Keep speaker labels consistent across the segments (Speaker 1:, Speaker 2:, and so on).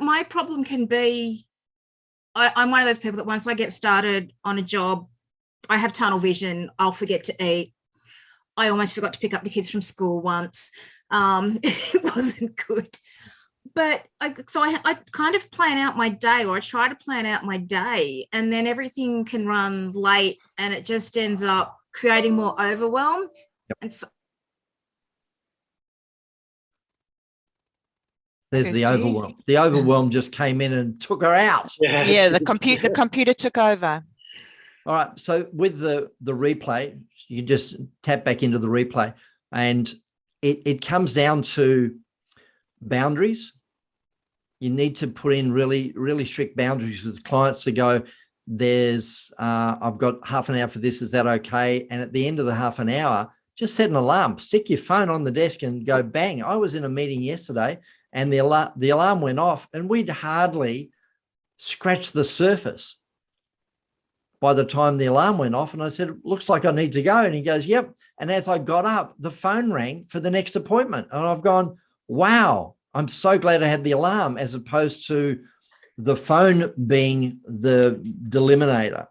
Speaker 1: My problem can be, I'm one of those people that once I get started on a job, I have tunnel vision. I'll forget to eat. I almost forgot to pick up the kids from school once. It wasn't good. But I kind of plan out my day, or I try to plan out my day, and then everything can run late and it just ends up creating more overwhelm. Yep. And so
Speaker 2: there's the overwhelm. The overwhelm just came in and took her out.
Speaker 3: Yeah, the computer took over.
Speaker 2: All right. So with the replay, you just tap back into the replay, and it comes down to boundaries. You need to put in really, really strict boundaries with clients to go, I've got half an hour for this. Is that okay? And at the end of the half an hour, just set an alarm, stick your phone on the desk and go bang. I was in a meeting yesterday and the alarm went off and we'd hardly scratched the surface by the time the alarm went off. And I said, looks like I need to go. And he goes, yep. And as I got up, the phone rang for the next appointment. And I've gone, wow, I'm so glad I had the alarm as opposed to the phone being the delimiter.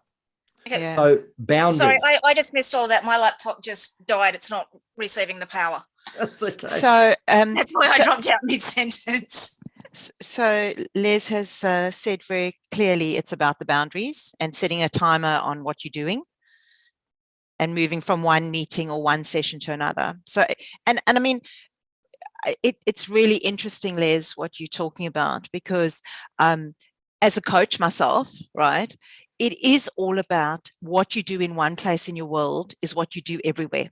Speaker 4: Okay.
Speaker 2: So boundaries.
Speaker 4: Sorry, I just missed all that. My laptop just died. It's not receiving the power.
Speaker 2: That's okay.
Speaker 3: So
Speaker 4: that's why I dropped out mid-sentence.
Speaker 3: So Les has said very clearly it's about the boundaries and setting a timer on what you're doing and moving from one meeting or one session to another. So, and I mean, it's really interesting, Les, what you're talking about, because as a coach myself, right, it is all about what you do in one place in your world is what you do everywhere.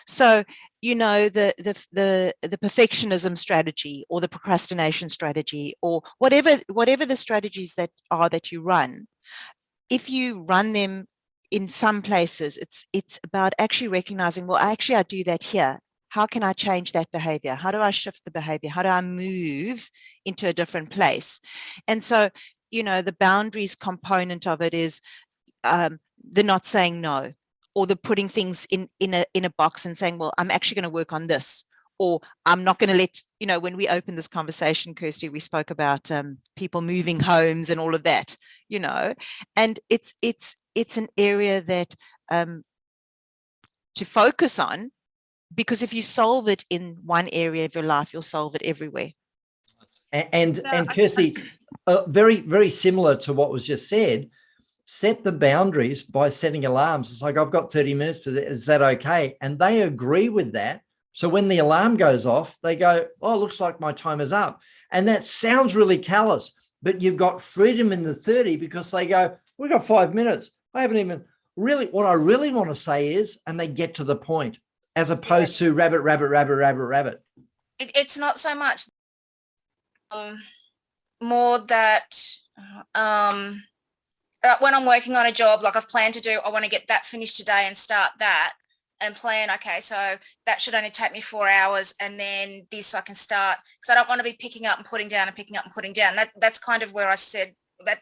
Speaker 3: So, you know, the perfectionism strategy or the procrastination strategy or whatever the strategies that you run, if you run them in some places, it's about actually recognizing, well, actually I do that here. How can I change that behavior? How do I shift the behavior? How do I move into a different place? And so, you know, the boundaries component of it is the not saying no, or the putting things in a box and saying, well, I'm actually going to work on this, or I'm not going to let, you know, when we opened this conversation, Kirsty, we spoke about people moving homes and all of that, you know, and it's an area that to focus on, because if you solve it in one area of your life, you'll solve it everywhere.
Speaker 2: And Kirsty, very, very similar to what was just said, set the boundaries by setting alarms. It's like, I've got 30 minutes for that. Is that okay? And they agree with that. So when the alarm goes off, they go, oh, it looks like my time is up. And that sounds really callous, but you've got freedom in the 30 because they go, we've got 5 minutes. I haven't even really, what I really want to say is, and they get to the point, as opposed to rabbit, rabbit, rabbit, rabbit, rabbit.
Speaker 4: It's not so much more that when I'm working on a job, like I've planned to do, I want to get that finished today and start that and plan, okay, so that should only take me 4 hours and then this I can start, because I don't want to be picking up and putting down and picking up and putting down. That's kind of where I said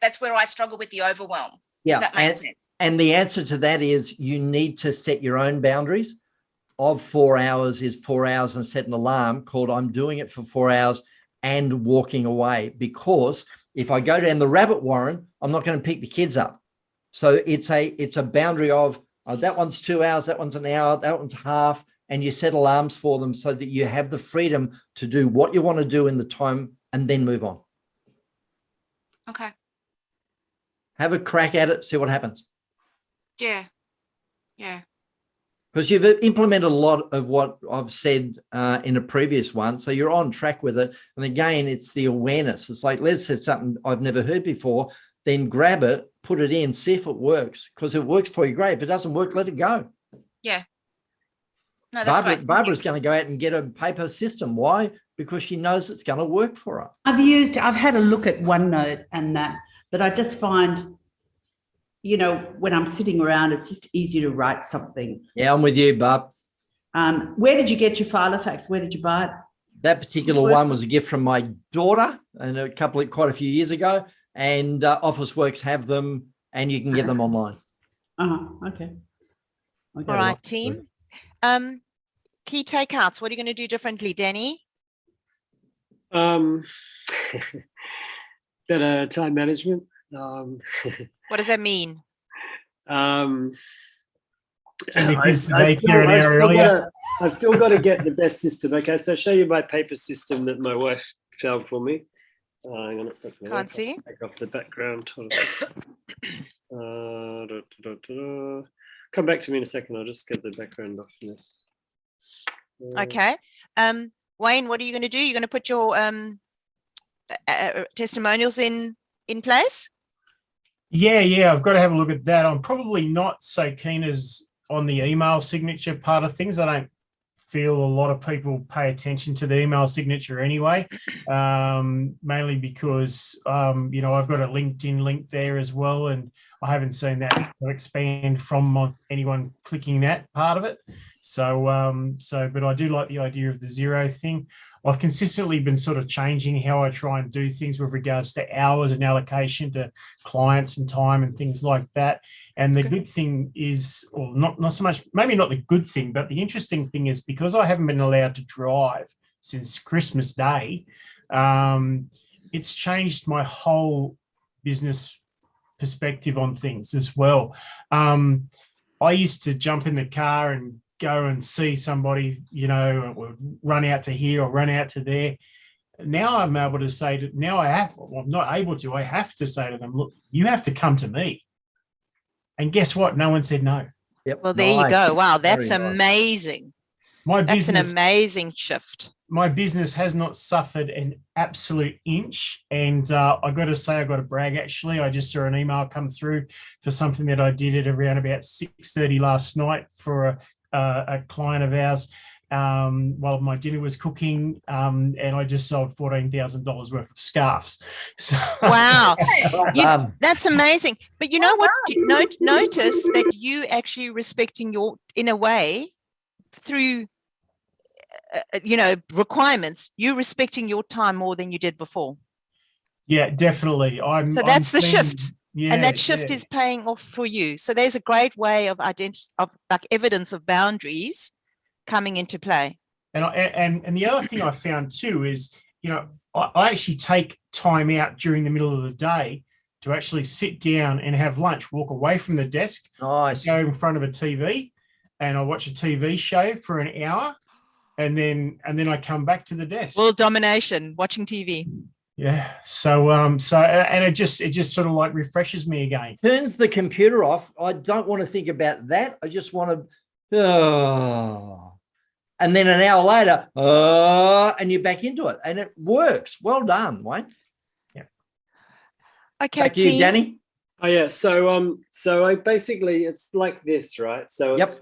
Speaker 4: that's where I struggle with the overwhelm.
Speaker 2: Yeah,
Speaker 4: Does that make sense?
Speaker 2: And the answer to that is you need to set your own boundaries. Of 4 hours is 4 hours, and set an alarm called I'm doing it for 4 hours and walking away, because if I go down the rabbit warren, I'm not going to pick the kids up. So it's a boundary of that one's 2 hours, that one's an hour, that one's half, and you set alarms for them so that you have the freedom to do what you want to do in the time and then move on.
Speaker 4: Okay.
Speaker 2: Have a crack at it, see what happens.
Speaker 4: Yeah.
Speaker 2: Because you've implemented a lot of what I've said in a previous one. So you're on track with it. And again, it's the awareness. It's like, let's set something I've never heard before, then grab it, put it in, see if it works. Because if it works for you, great. If it doesn't work, let it go.
Speaker 4: Yeah. No, that's great.
Speaker 2: Barbara's going to go out and get a paper system. Why? Because she knows it's going to work for her.
Speaker 5: I've had a look at OneNote and that, but I just find, you know, when I'm sitting around, it's just easier to write something.
Speaker 2: Yeah, I'm with you, Barb.
Speaker 5: Where did you get your Filofax? Where did you buy it?
Speaker 2: That particular one was a gift from my daughter and quite a few years ago. And Officeworks have them, and you can get them online.
Speaker 5: Okay.
Speaker 3: All right, team. Key takeouts. What are you going to do differently, Danny?
Speaker 6: Better time management.
Speaker 3: What does that mean?
Speaker 6: I've still got to get the best system. Okay, so I'll show you my paper system that my wife found for me. Hang on, it's not going to
Speaker 3: Can't see.
Speaker 6: Take off the background. Come back to me in a second. I'll just get the background off this.
Speaker 3: Okay. Wayne, what are you going to do? You're going to put your testimonials in place?
Speaker 7: Yeah, I've got to have a look at that. I'm probably not so keen as on the email signature part of things. I don't feel a lot of people pay attention to the email signature anyway, mainly because, I've got a LinkedIn link there as well, and I haven't seen that expand from anyone clicking that part of it. But I do like the idea of the zero thing. I've consistently been sort of changing how I try and do things with regards to hours and allocation to clients and time and things like that. And the good thing is, or not so much, maybe not the good thing, but the interesting thing is because I haven't been allowed to drive since Christmas Day, it's changed my whole business perspective on things as well. I used to jump in the car and go and see somebody, or run out to here or run out to there. Now I'm able to say I'm not able to, I have to say to them, look, you have to come to me. And guess what? No one said no.
Speaker 2: Yep.
Speaker 3: Well, there you go. Wow, that's
Speaker 2: Very nice.
Speaker 3: amazing. That's an amazing shift.
Speaker 7: My business has not suffered an absolute inch. And I got to say, I got to brag, actually. I just saw an email come through for something that I did at around about 6:30 last night for a client of ours while my dinner was cooking, and I just sold $14,000 worth of scarves. So,
Speaker 3: wow, that's amazing. But you know what? Notice that you actually respecting your, in a way, through requirements, you respecting your time more than you did before.
Speaker 7: Yeah, definitely.
Speaker 3: So that's the shift.
Speaker 7: Yeah,
Speaker 3: and that shift is paying off for you. So there's a great way of evidence of boundaries coming into play.
Speaker 7: And the other thing I found too is, I actually take time out during the middle of the day to actually sit down and have lunch, walk away from the desk,
Speaker 2: nice,
Speaker 7: go in front of a TV, and I watch a TV show for an hour, and then I come back to the desk.
Speaker 3: World domination, watching TV.
Speaker 7: Yeah. So and it just sort of like refreshes me again.
Speaker 2: Turns the computer off. I don't want to think about that. I just want to, and then an hour later, and you're back into it, and it works. Well done, Wayne.
Speaker 7: Yeah.
Speaker 3: Okay,
Speaker 2: back to you, Danny.
Speaker 6: Oh yeah. So I basically, it's like this, right? So it's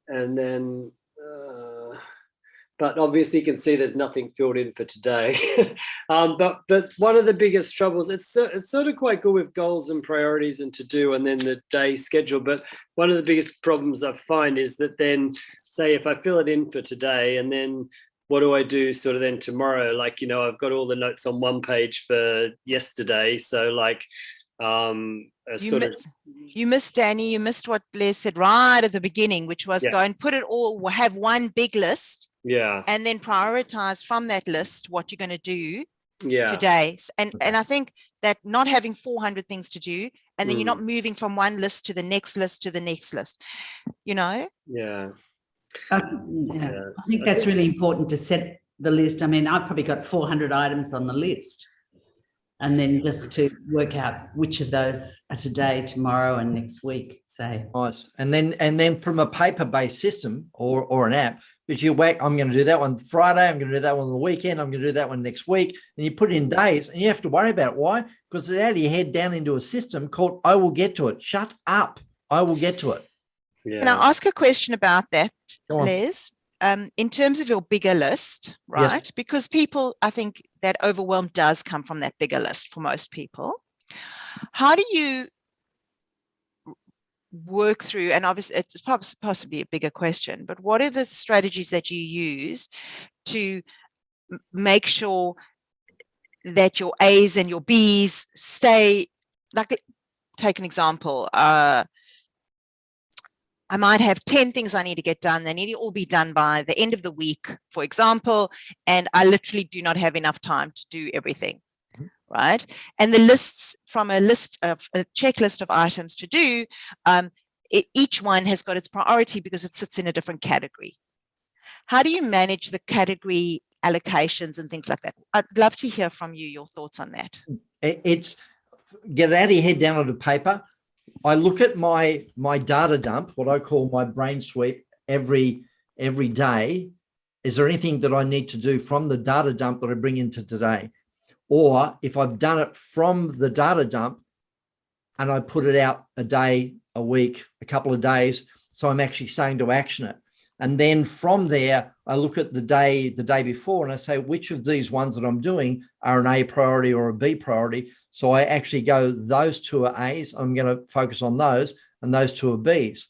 Speaker 6: and then. But obviously you can see there's nothing filled in for today. But one of the biggest troubles, it's sort of quite good with goals and priorities and to do and then the day schedule. But one of the biggest problems I find is that then, say, if I fill it in for today and then what do I do sort of then tomorrow? Like, I've got all the notes on one page for yesterday. So like,
Speaker 3: you missed, Danny, you missed what Les said right at the beginning, which was go and put it all, have one big list.
Speaker 6: Yeah.
Speaker 3: And then prioritize from that list what you're going to do today. And I think that not having 400 things to do, and then you're not moving from one list to the next list to the next list,
Speaker 6: Yeah.
Speaker 5: I think that's really important to set the list. I mean, I've probably got 400 items on the list. And then just to work out which of those are today, tomorrow, and next week, say.
Speaker 2: Nice. And then from a paper-based system or an app, but you whack, I'm going to do that one Friday, I'm going to do that one on the weekend, I'm going to do that one next week, and you put it in days, and you have to worry about it. Why? Because it's out of your head down into a system called I will get to it. Shut up. I will get to it.
Speaker 6: Yeah.
Speaker 3: Can I ask a question about that, Les? In terms of your bigger list, right? Yes. Because people, I think that overwhelm does come from that bigger list for most people. How do you work through, and obviously it's possibly a bigger question, but what are the strategies that you use to make sure that your A's and your B's stay, like, take an example, I might have 10 things I need to get done. They need to all be done by the end of the week, for example, and I literally do not have enough time to do everything, right? And the lists from a checklist of items to do, each one has got its priority because it sits in a different category. How do you manage the category allocations and things like that? I'd love to hear from you, your thoughts on that.
Speaker 2: It's get it out of your head, down onto paper. I look at my data dump, what I call my brain sweep every day. Is there anything that I need to do from the data dump that I bring into today? Or if I've done it from the data dump and I put it out a day, a week, a couple of days, so I'm actually starting to action it. And then from there, I look at the day before and I say, which of these ones that I'm doing are an A priority or a B priority? So I actually go, those two are A's, I'm going to focus on those, and those two are B's.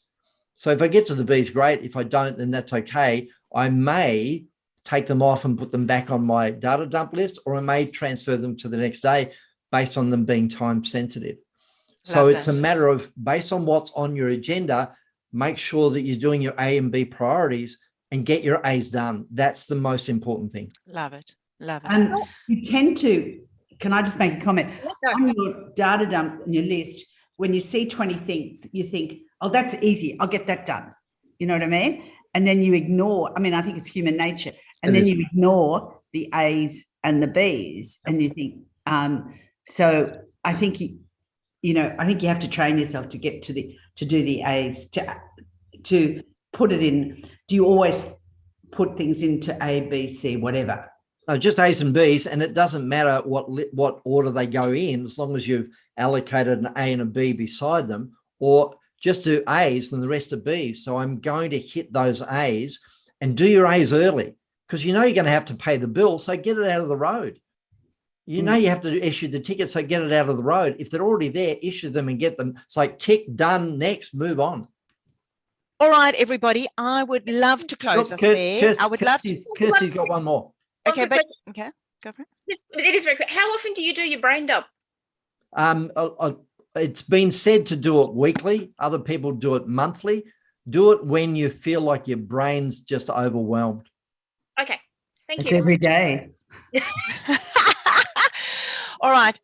Speaker 2: So if I get to the B's, great. If I don't, then that's okay. I may take them off and put them back on my data dump list, or I may transfer them to the next day based on them being time sensitive. So it's a matter of, based on what's on your agenda, make sure that you're doing your A and B priorities and get your A's done. That's the most important thing.
Speaker 3: Love it. Love it.
Speaker 5: And you tend to, can I just make a comment? On your data dump and your list, when you see 20 things, you think, oh, that's easy. I'll get that done. You know what I mean? And then you ignore, I mean, I think it's human nature. And then you ignore the A's and the B's and you think, so I think I think you have to train yourself to get to do the A's, to put it in. Do you always put things into A, B, C, whatever?
Speaker 2: No, just A's and B's, and it doesn't matter what order they go in, as long as you've allocated an A and a B beside them, or just do A's and the rest are B's. So I'm going to hit those A's, and do your A's early, because you're going to have to pay the bill, so get it out of the road. You have to issue the ticket, so get it out of the road. If they're already there, issue them and get them. It's like tick, done, next, move on.
Speaker 3: All right, everybody. I would love to close us there. I would love to.
Speaker 2: Kirsty's got one more.
Speaker 3: Okay, but okay, go for it.
Speaker 4: It is very quick. How often do you do your brain dump?
Speaker 2: It's been said to do it weekly. Other people do it monthly. Do it when you feel like your brain's just overwhelmed.
Speaker 4: Okay, thank
Speaker 5: It's
Speaker 4: you.
Speaker 5: every day.
Speaker 3: All right.